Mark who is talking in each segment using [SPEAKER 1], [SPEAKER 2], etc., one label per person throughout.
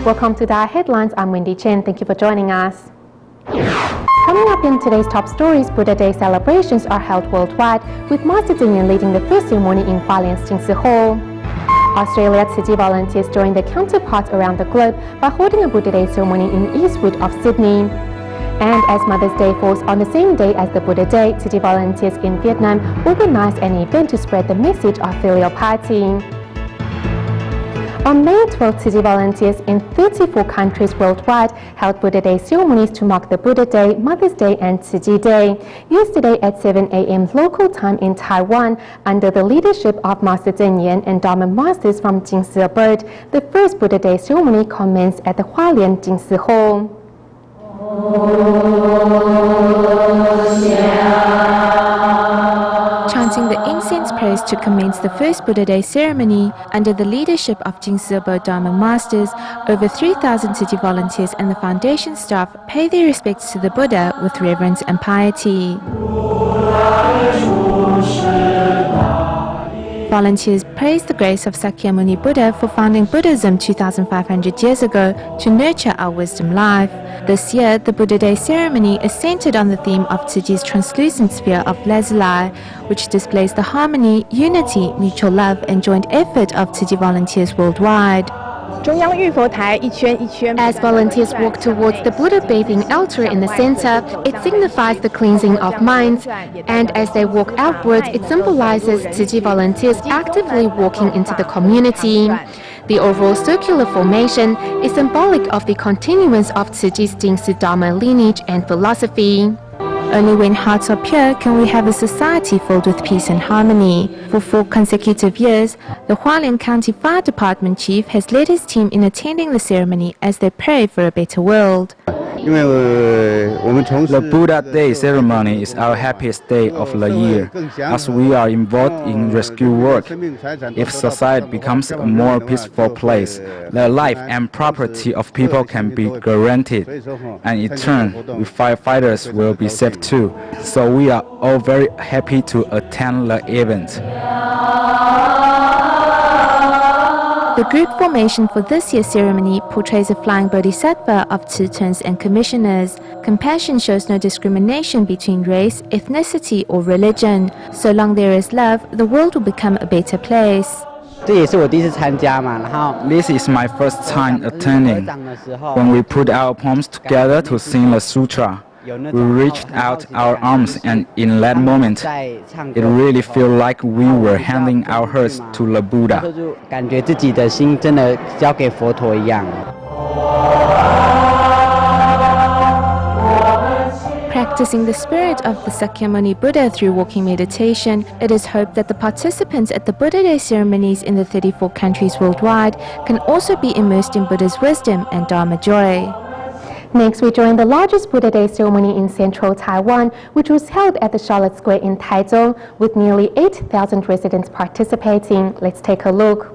[SPEAKER 1] Welcome to DaAi Headlines. I'm Wendy Chen. Thank you for joining us. Coming up in today's top stories, Buddha Day celebrations are held worldwide, with Master Zhenyan leading the first ceremony in Hualien's Jingsi Hall. Australia Tzu Chi volunteers joined their counterparts around the globe by holding a Buddha Day ceremony in Eastwood of Sydney. And as Mother's Day falls on the same day as the Buddha Day, Tzu Chi volunteers in Vietnam organized an event to spread the message of filial piety. On May 12, Tzu Chi volunteers in 34 countries worldwide held Buddha Day ceremonies to mark the Buddha Day, Mother's Day and Tzu Chi Day. Yesterday at 7 a.m. local time in Taiwan, under the leadership of Master Zhenyan and Dharma masters from Jingsi Abode, the first Buddha Day ceremony commenced at the Hualien Jingsi Hall.
[SPEAKER 2] Chanting the incense praise to commence the first Buddha Day ceremony under the leadership of Jingsi Abode Dharma masters, over 3,000 Tzu Chi volunteers and the foundation staff pay their respects to the Buddha with reverence and piety. Volunteers praised the grace of Sakyamuni Buddha for founding Buddhism 2,500 years ago to nurture our wisdom life. This year, the Buddha Day ceremony is centered on the theme of Tzu Chi's translucent sphere of lazuli, which displays the harmony, unity, mutual love and joint effort of Tzu Chi volunteers worldwide. As volunteers walk towards the Buddha bathing altar in the center, it signifies the cleansing of minds, and as they walk outwards, it symbolizes Tzu Chi volunteers actively walking into the community. The overall circular formation is symbolic of the continuance of Tzu Chi's Jingsi Dharma lineage and philosophy. Only when hearts are pure can we have a society filled with peace and harmony. For 4 consecutive years, the Hualien County Fire Department Chief has led his team in attending the ceremony as they pray for a better world.
[SPEAKER 3] The Buddha Day ceremony is our happiest day of the year, as we are involved in rescue work. If society becomes a more peaceful place, the life and property of people can be guaranteed, and in turn, we firefighters will be safe too. So we are all very happy to attend the event.
[SPEAKER 2] The group formation for this year's ceremony portrays a flying bodhisattva of Tzu-tuns and commissioners. Compassion shows no discrimination between race, ethnicity or religion. So long there is love, the world will become a better place.
[SPEAKER 3] This is my first time attending. When we put our palms together to sing the sutra, we reached out our arms, and in that moment, it really felt like we were handing our hearts to the Buddha.
[SPEAKER 2] Practicing the spirit of the Sakyamuni Buddha through walking meditation, it is hoped that the participants at the Buddha Day ceremonies in the 34 countries worldwide can also be immersed in Buddha's wisdom and Dharma joy.
[SPEAKER 1] Next, we join the largest Buddha Day ceremony in central Taiwan, which was held at the Charlotte Square in Taichung, with nearly 8,000 residents participating. Let's take a look.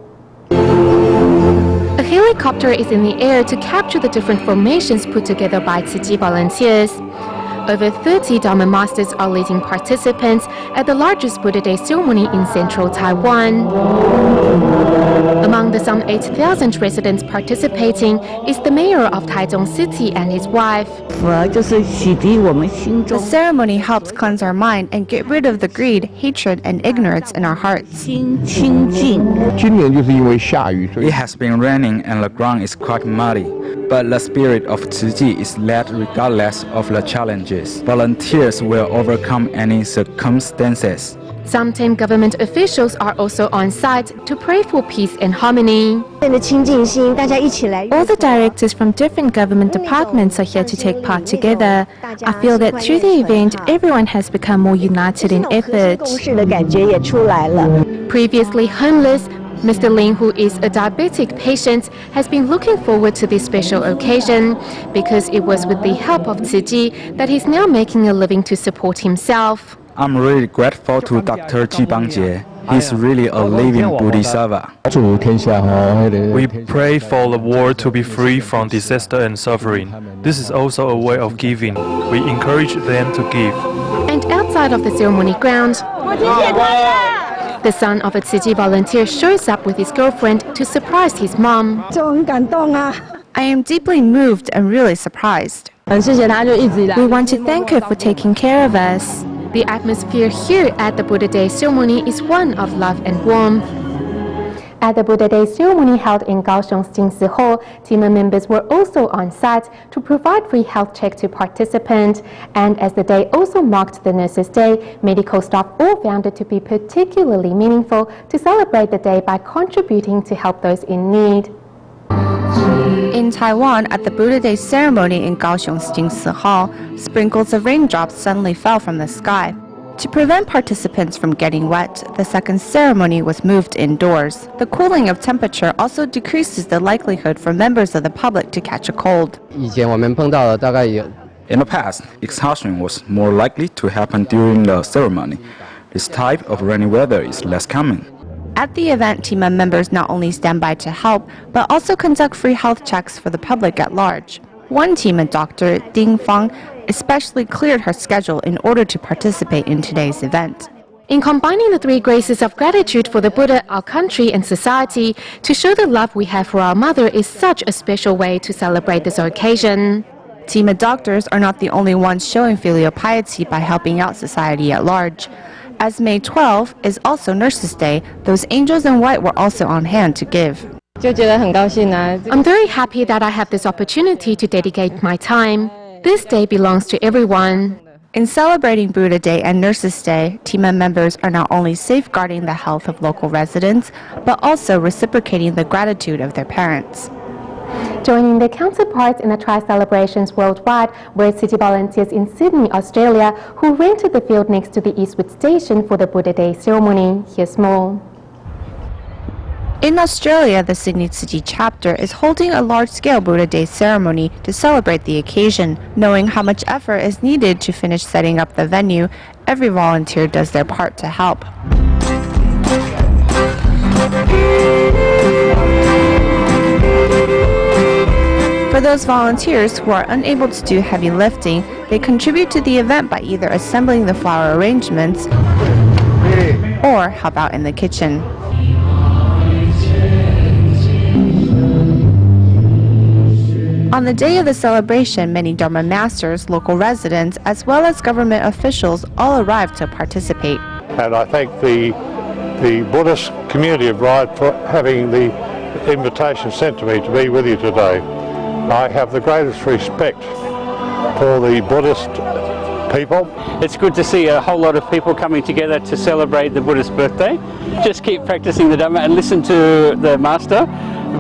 [SPEAKER 1] A helicopter is in the air to capture the different formations put together by Tzu Chi volunteers. Over 30 Dharma masters are leading participants at the largest Buddha Day ceremony in central Taiwan. Among the some 8,000 residents participating is the mayor of Taichung City and his wife.
[SPEAKER 4] The ceremony helps cleanse our mind and get rid of the greed, hatred, and ignorance in our hearts.
[SPEAKER 3] It has been raining and the ground is quite muddy, but the spirit of Tzu Chi is led regardless of the challenges. Volunteers will overcome any circumstances.
[SPEAKER 1] Some 10 government officials are also on site to pray for peace and harmony.
[SPEAKER 2] All the directors from different government departments are here to take part together. I feel that through the event, everyone has become more united in effort.
[SPEAKER 1] Previously homeless, Mr. Lin, who is a diabetic patient, has been looking forward to this special occasion because it was with the help of Tzu Chi that he's now making a living to support himself.
[SPEAKER 3] I'm really grateful to Dr. Ji Bangjie. He's really a living bodhisattva.
[SPEAKER 5] We pray for the world to be free from disaster and suffering. This is also a way of giving. We encourage them to give.
[SPEAKER 1] And outside of the ceremony ground, the son of a Tzu Chi volunteer shows up with his girlfriend to surprise his mom.
[SPEAKER 4] I am deeply moved and really surprised.
[SPEAKER 2] We want to thank her for taking care of us. The atmosphere here at the Buddha Day ceremony is one of love and warmth.
[SPEAKER 1] At the Buddha Day ceremony held in Kaohsiung's Jingsi Hall, team members were also on site to provide free health check to participants. And as the day also marked the Nurses' Day, medical staff all found it to be particularly meaningful to celebrate the day by contributing to help those in need.
[SPEAKER 4] In Taiwan, at the Buddha Day ceremony in Kaohsiung's Jingsi Hall, sprinkles of raindrops suddenly fell from the sky. To prevent participants from getting wet, the second ceremony was moved indoors. The cooling of temperature also decreases the likelihood for members of the public to catch a cold.
[SPEAKER 3] In the past, exhaustion was more likely to happen during the ceremony. This type of rainy weather is less common.
[SPEAKER 4] At the event, team members not only stand by to help, but also conduct free health checks for the public at large. One team doctor, Ding Fang, especially cleared her schedule in order to participate in today's event.
[SPEAKER 2] In combining the three graces of gratitude for the Buddha, our country, and society, to show the love we have for our mother is such a special way to celebrate this occasion.
[SPEAKER 4] Team doctors are not the only ones showing filial piety by helping out society at large. As May 12 is also Nurses' Day, those angels in white were also on hand to give.
[SPEAKER 2] I'm very happy that I have this opportunity to dedicate my time. This day belongs to everyone.
[SPEAKER 4] In celebrating Buddha Day and Nurses' Day, team members are not only safeguarding the health of local residents, but also reciprocating the gratitude of their parents.
[SPEAKER 1] Joining their counterparts in the tri-celebrations worldwide were city volunteers in Sydney, Australia, who rented the field next to the Eastwood Station for the Buddha Day ceremony. Here's more.
[SPEAKER 4] In Australia, the Sydney City chapter is holding a large-scale Buddha Day ceremony to celebrate the occasion. Knowing how much effort is needed to finish setting up the venue, every volunteer does their part to help. For those volunteers who are unable to do heavy lifting, they contribute to the event by either assembling the flower arrangements or help out in the kitchen. On the day of the celebration, many Dharma masters, local residents, as well as government officials all arrived to participate.
[SPEAKER 6] And I thank the Buddhist community of Ryde for having the invitation sent to me to be with you today. I have the greatest respect for the Buddhist people.
[SPEAKER 7] It's good to see a whole lot of people coming together to celebrate the Buddha's birthday. Just keep practicing the Dhamma and listen to the Master,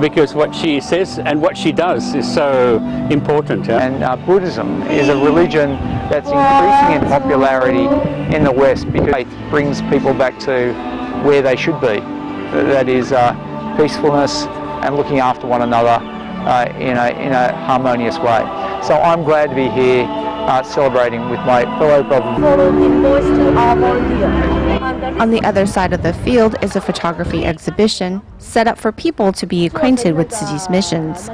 [SPEAKER 7] because what she says and what she does is so important. Yeah?
[SPEAKER 8] And Buddhism is a religion that's increasing in popularity in the West because faith brings people back to where they should be. That is peacefulness and looking after one another in a harmonious way. So I'm glad to be here celebrating with my fellow brothers.
[SPEAKER 4] On the other side of the field is a photography exhibition set up for people to be acquainted with Tzu Chi's missions.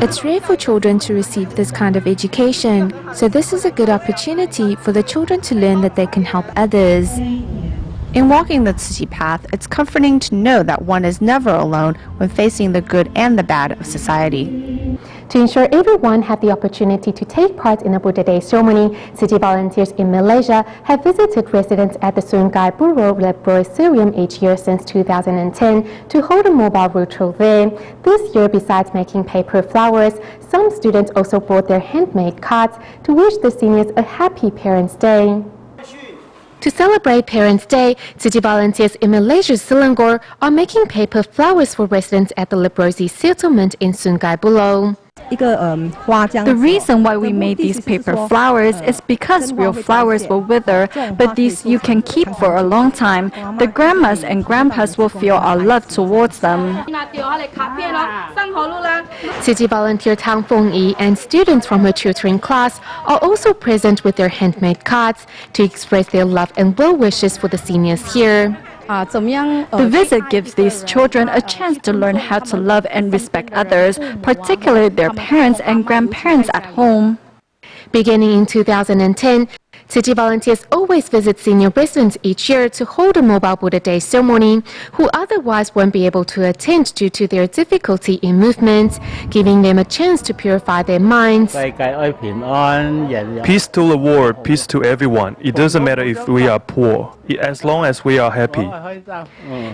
[SPEAKER 2] It's rare for children to receive this kind of education, so this is a good opportunity for the children to learn that they can help others.
[SPEAKER 4] In walking the Tzu Chi path, it's comforting to know that one is never alone when facing the good and the bad of society.
[SPEAKER 1] To ensure everyone had the opportunity to take part in the Buddha Day ceremony, city volunteers in Malaysia have visited residents at the Sungai Buloh Laboratorium each year since 2010 to hold a mobile road tour there. This year, besides making paper flowers, some students also brought their handmade cards to wish the seniors a happy Parents' Day.
[SPEAKER 2] To celebrate Parents' Day, city volunteers in Malaysia's Selangor are making paper flowers for residents at the Leprosi settlement in Sungai Buloh.
[SPEAKER 9] The reason why we made these paper flowers is because real flowers will wither, but these you can keep for a long time. The grandmas and grandpas will feel our love towards them.
[SPEAKER 2] City volunteer Tang Fengyi and students from her tutoring class are also present with their handmade cards to express their love and well wishes for the seniors here.
[SPEAKER 9] The visit gives these children a chance to learn how to love and respect others, particularly their parents and grandparents at home.
[SPEAKER 2] Beginning in 2010, Tzu Chi volunteers always visit senior residents each year to hold a mobile Buddha Day ceremony, who otherwise won't be able to attend due to their difficulty in movement, giving them a chance to purify their minds.
[SPEAKER 5] Peace to the world, peace to everyone. It doesn't matter if we are poor, as long as we are happy.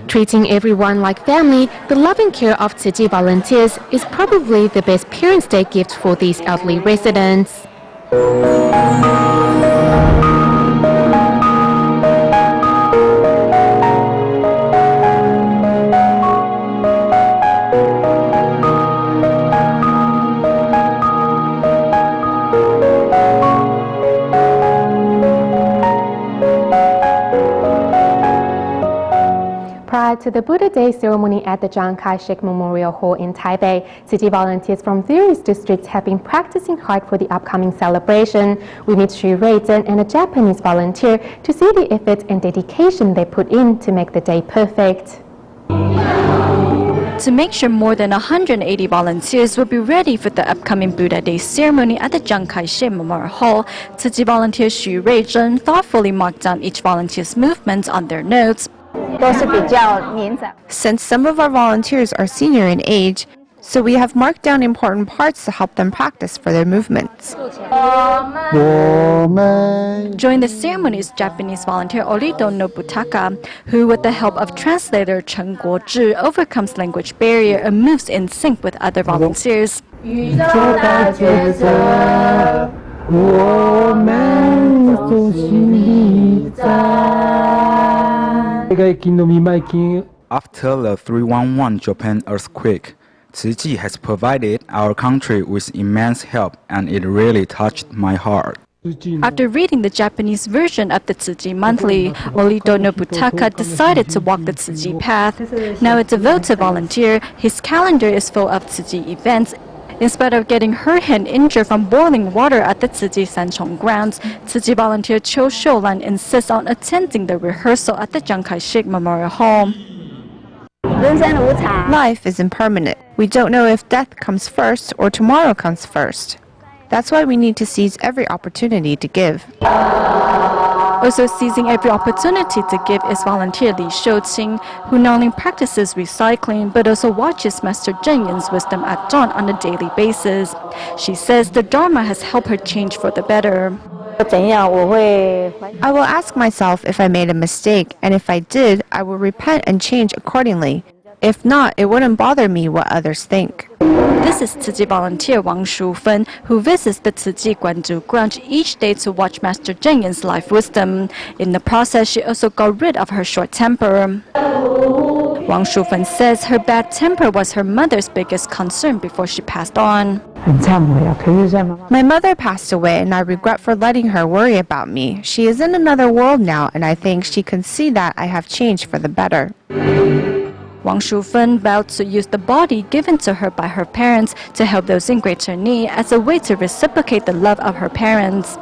[SPEAKER 2] Treating everyone like family, the loving care of Tzu Chi volunteers is probably the best Parents' Day gift for these elderly residents.
[SPEAKER 1] Prior to the Buddha Day ceremony at the Chiang Kai-shek Memorial Hall in Taipei, Tzu Chi volunteers from various districts have been practicing hard for the upcoming celebration. We meet Xu Ruizhen and a Japanese volunteer to see the effort and dedication they put in to make the day perfect.
[SPEAKER 9] To make sure more than 180 volunteers will be ready for the upcoming Buddha Day ceremony at the Chiang Kai-shek Memorial Hall, Tzu Chi volunteer Xu Ruizhen thoughtfully marked down each volunteer's movements on their notes.
[SPEAKER 4] Since some of our volunteers are senior in age, so we have marked down important parts to help them practice for their movements.
[SPEAKER 9] During the ceremony is Japanese volunteer Orito Nobutaka, who with the help of translator Chen Guozhi overcomes language barrier and moves in sync with other volunteers.
[SPEAKER 3] After the 311 Japan earthquake, Tzu Chi has provided our country with immense help, and it really touched my heart.
[SPEAKER 9] After reading the Japanese version of the Tzu Chi Monthly, Orito Nobutaka decided to walk the Tzu Chi path. Now a devoted volunteer, his calendar is full of Tzu Chi events. In spite of getting her hand injured from boiling water at the Tzu Chi Sanchong grounds, Tzu Chi volunteer Chiu Shoulan insists on attending the rehearsal at the Chiang Kai-shek Memorial Hall.
[SPEAKER 4] Life is impermanent. We don't know if death comes first or tomorrow comes first. That's why we need to seize every opportunity to give.
[SPEAKER 9] Also seizing every opportunity to give is volunteer Li Shouqing, who not only practices recycling but also watches Master Zheng Yin's wisdom at dawn on a daily basis. She says the Dharma has helped her change for the better.
[SPEAKER 4] I will ask myself if I made a mistake, and if I did, I will repent and change accordingly. If not, it wouldn't bother me what others think.
[SPEAKER 9] This is Tzu Chi volunteer Wang Shufen, who visits the Tzu Chi Guanzhu Grunge each day to watch Master Zheng Yin's life wisdom. In the process, she also got rid of her short temper. Wang Shufen says her bad temper was her mother's biggest concern before she passed on.
[SPEAKER 4] My mother passed away, and I regret for letting her worry about me. She is in another world now, and I think she can see that I have changed for the better.
[SPEAKER 9] Wang Shufen vowed to use the body given to her by her parents to help those in greater need as a way to reciprocate the love of her parents.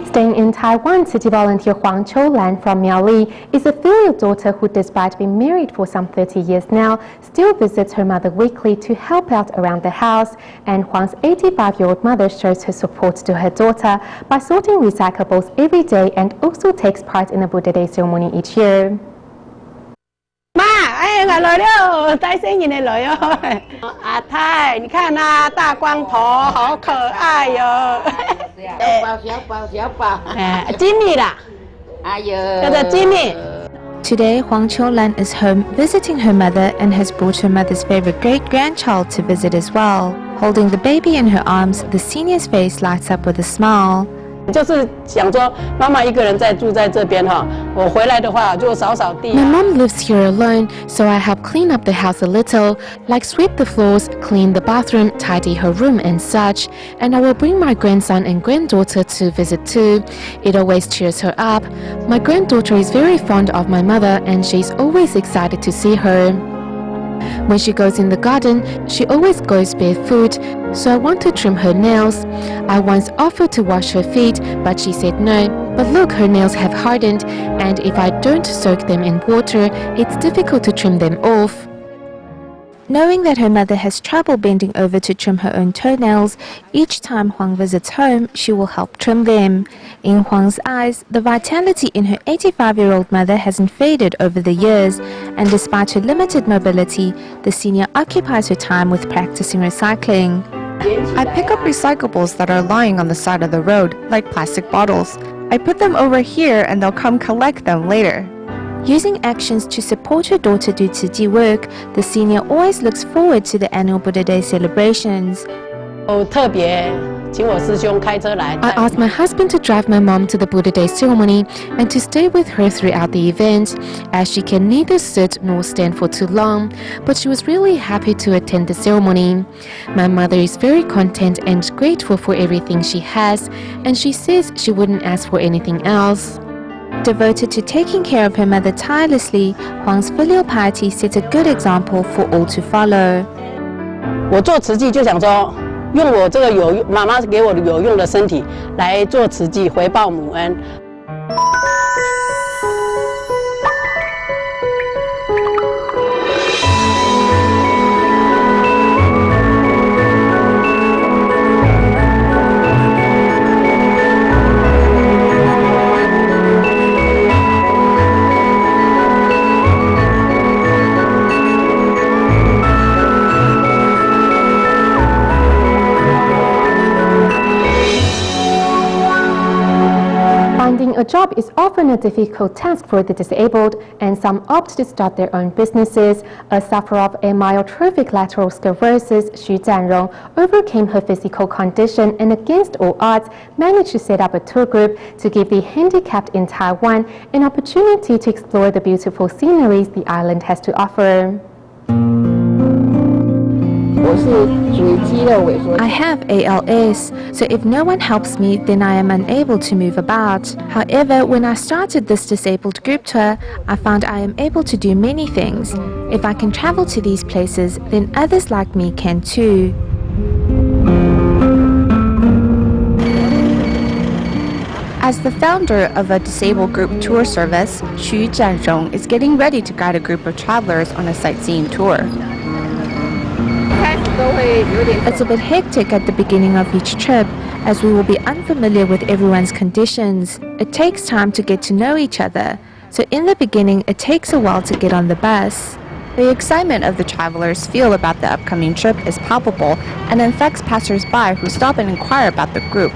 [SPEAKER 1] Staying in Taiwan, Tzu Chi volunteer Huang Choulan from Miaoli is a filial daughter who, despite being married for some 30 years now, still visits her mother weekly to help out around the house. And Huang's 85-year-old mother shows her support to her daughter by sorting recyclables every day and also takes part in the Buddha Day ceremony each year.
[SPEAKER 10] 哎，来了，带声音的来哟！阿太，你看呐，大光头，好可爱哟！小宝，哎，金妮啦，哎呦，叫做金妮。
[SPEAKER 4] Today, Huang Choulan is home visiting her mother and has brought her mother's favorite great-grandchild to visit as well. Holding the baby in her arms, the senior's face lights up with a smile.
[SPEAKER 10] 就是想说，妈妈一个人在住在这边哈，我回来的话就扫扫地。
[SPEAKER 2] My mom lives here alone, so I help clean up the house a little, like sweep the floors, clean the bathroom, tidy her room and such. And I will bring my grandson and granddaughter to visit too. It always cheers her up. My granddaughter is very fond of my mother and she's always excited to see her. When she goes in the garden, she always goes barefoot, so I want to trim her nails. I once offered to wash her feet, but she said no. But look, her nails have hardened, and if I don't soak them in water, it's difficult to trim them off. Knowing that her mother has trouble bending over to trim her own toenails, each time Huang visits home, she will help trim them. In Huang's eyes, the vitality in her 85-year-old mother hasn't faded over the years, and despite her limited mobility, the senior occupies her time with practicing recycling.
[SPEAKER 4] I pick up recyclables that are lying on the side of the road, like plastic bottles. I put them over here and they'll come collect them later.
[SPEAKER 2] Using actions to support her daughter do Tzu Chi work, the senior always looks forward to the annual Buddha Day celebrations. I asked my husband to drive my mom to the Buddha Day ceremony and to stay with her throughout the event, as she can neither sit nor stand for too long, but she was really happy to attend the ceremony. My mother is very content and grateful for everything she has, and she says she wouldn't ask for anything else. Devoted to taking care of her mother tirelessly, Huang's filial piety sets a good example for all to follow.
[SPEAKER 10] 我做慈济就想说，用我这个妈妈给我的有用的身体来做慈济，回报母恩。
[SPEAKER 1] Finding a job is often a difficult task for the disabled, and some opt to start their own businesses. A sufferer of amyotrophic lateral sclerosis, Xu Jianrong, overcame her physical condition and against all odds managed to set up a tour group to give the handicapped in Taiwan an opportunity to explore the beautiful sceneries the island has to offer.
[SPEAKER 2] I have ALS, so if no one helps me, then I am unable to move about. However, when I started this disabled group tour, I found I am able to do many things. If I can travel to these places, then others like me can too.
[SPEAKER 4] As the founder of a disabled group tour service, Xu Jianrong is getting ready to guide a group of travelers on a sightseeing tour.
[SPEAKER 2] It's a bit hectic at the beginning of each trip, as we will be unfamiliar with everyone's conditions. It takes time to get to know each other, so in the beginning it takes a while to get on the bus.
[SPEAKER 4] The excitement of the travelers feel about the upcoming trip is palpable and infects passers-by who stop and inquire about the group.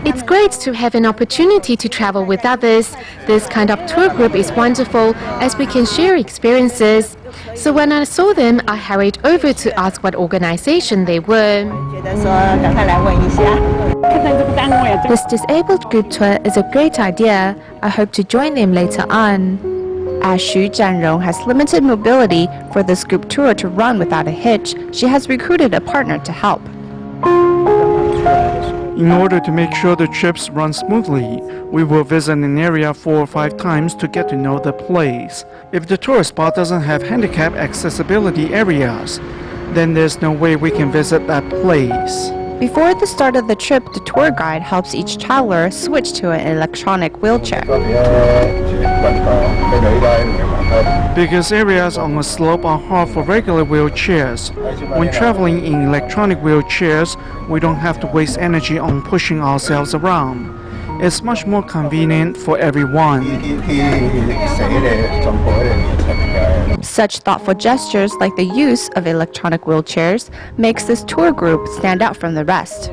[SPEAKER 2] It's great to have an opportunity to travel with others. This kind of tour group is wonderful, as we can share experiences. So when I saw them, I hurried over to ask what organization they were. This disabled group tour is a great idea. I hope to join them later on.
[SPEAKER 4] As Xu Jianrong has limited mobility for this group tour to run without a hitch, she has recruited a partner to help.
[SPEAKER 11] In order to make sure the trips run smoothly, we will visit an area 4 or 5 times to get to know the place. If the tourist spot doesn't have handicap accessibility areas, then there's no way we can visit that place.
[SPEAKER 4] Before the start of the trip, the tour guide helps each traveler switch to an electronic wheelchair.
[SPEAKER 11] Because areas on a slope are hard for regular wheelchairs. When traveling in electronic wheelchairs, we don't have to waste energy on pushing ourselves around. It's much more convenient for everyone.
[SPEAKER 4] Such thoughtful gestures, like the use of electronic wheelchairs, makes this tour group stand out from the rest.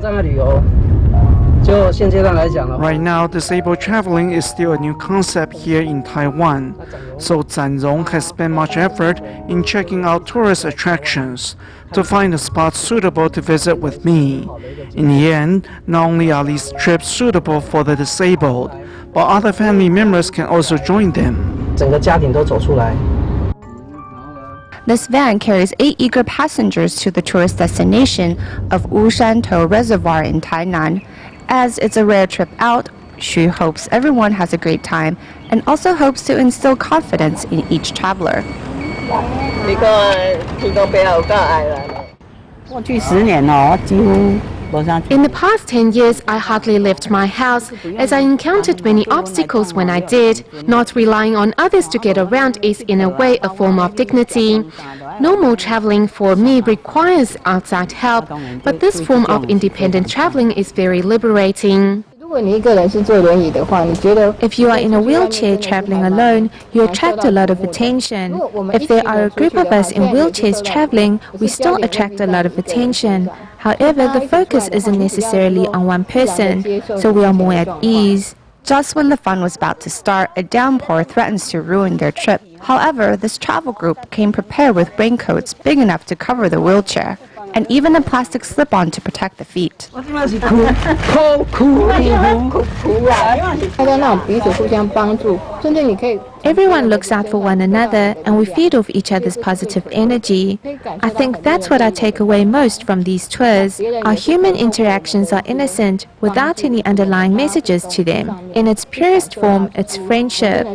[SPEAKER 11] Right now, disabled traveling is still a new concept here in Taiwan, so Jianrong has spent much effort in checking out tourist attractions to find a spot suitable to visit with me. In the end, not only are these trips suitable for the disabled, but other family members can also join them.
[SPEAKER 4] This van carries 8 eager passengers to the tourist destination of Wushantou Reservoir in Tainan. As it's a rare trip out, Xu hopes everyone has a great time and also hopes to instill confidence in each traveler.
[SPEAKER 10] 过去10年几乎
[SPEAKER 2] In the past 10 years, I hardly left my house, as I encountered many obstacles when I did. Not relying on others to get around is in a way a form of dignity. Normal traveling for me requires outside help, but this form of independent traveling is very liberating.
[SPEAKER 4] If you are in a wheelchair traveling alone, you attract a lot of attention. If there are a group of us in wheelchairs traveling, we still attract a lot of attention. However, the focus isn't necessarily on one person, so we are more at ease. Just when the fun was about to start, a downpour threatens to ruin their trip. However, this travel group came prepared with raincoats big enough to cover the wheelchair, and even a plastic slip-on to protect the feet. Everyone looks out for one another, and we feed off each other's positive energy. I think that's what I take away most from these tours. Our human interactions are innocent, without any underlying messages to them. In its purest form, it's friendship.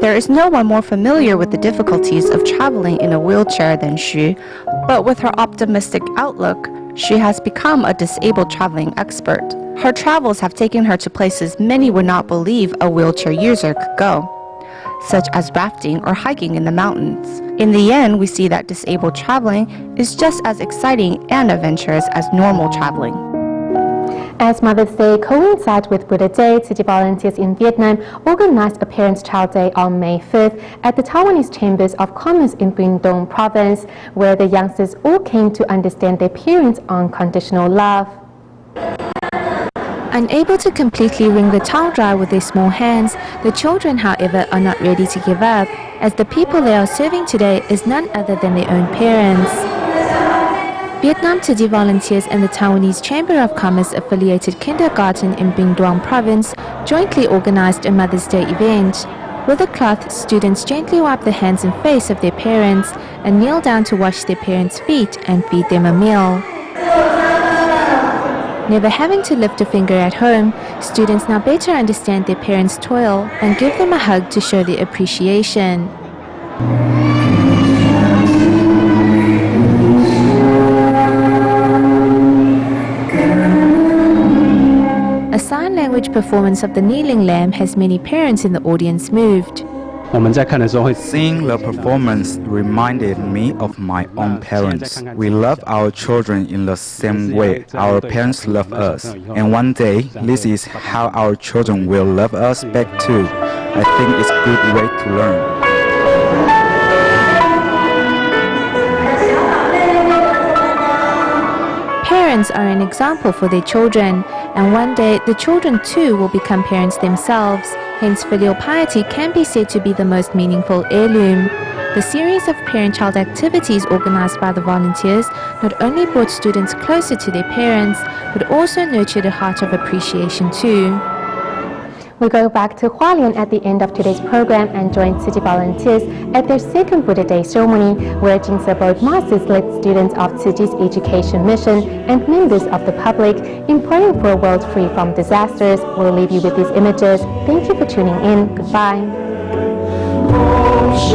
[SPEAKER 4] There is no one more familiar with the difficulties of traveling in a wheelchair than Xu, but with her optimistic outlook, she has become a disabled traveling expert. Her travels have taken her to places many would not believe a wheelchair user could go, such as rafting or hiking in the mountains. In the end, we see that disabled traveling is just as exciting and adventurous as normal traveling.
[SPEAKER 1] As Mother's Day coincides with Buddha Day, city volunteers in Vietnam organized a Parents-Child Day on May 5th at the Taiwanese Chambers of Commerce in Binh Dong Province, where the youngsters all came to understand their parents' unconditional love.
[SPEAKER 2] Unable to completely wring the towel dry with their small hands, the children, however, are not ready to give up, as the people they are serving today is none other than their own parents. Vietnam City volunteers and the Taiwanese Chamber of Commerce affiliated kindergarten in Binh Duong Province jointly organized a Mother's Day event. With a cloth, students gently wipe the hands and face of their parents and kneel down to wash their parents' feet and feed them a meal. Never having to lift a finger at home, students now better understand their parents' toil and give them a hug to show their appreciation. A sign language performance of the kneeling lamb has many parents in the audience moved.
[SPEAKER 3] Seeing the performance reminded me of my own parents. We love our children in the same way our parents love us. And one day, this is how our children will love us back too. I think it's a good way to learn.
[SPEAKER 2] Parents are an example for their children, and one day the children too will become parents themselves. Hence, filial piety can be said to be the most meaningful heirloom. The series of parent-child activities organized by the volunteers not only brought students closer to their parents, but also nurtured a heart of appreciation too.
[SPEAKER 1] We go back to Hualien at the end of today's program and join city volunteers at their second Buddha Day ceremony, where Jingse Board Masters led students of city's education mission and members of the public in praying for a world free from disasters. We'll leave you with these images. Thank you for tuning in. Goodbye.
[SPEAKER 12] She